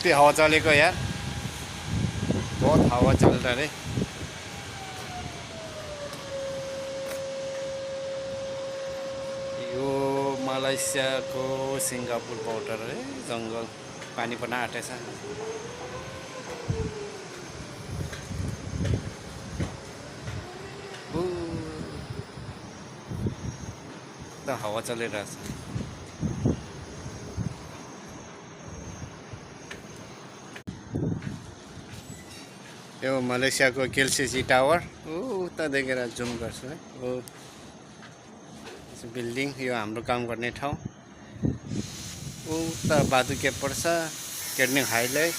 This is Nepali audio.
कति हावा चलेको यार, बहुत हावा चल रहा है। यो मलेसिया को सिंगापुर बॉर्डर है, जंगल पानी पनि आँटेछ। त हावा चलिरहेछ। यो मलेसियाको केएलसीसी टावर उता देखेर जुम गर्छु है। बिल्डिङ, यो हाम्रो काम गर्ने ठाउँ। उता बादुके पर्छ, केर्निङ हाइलाइट।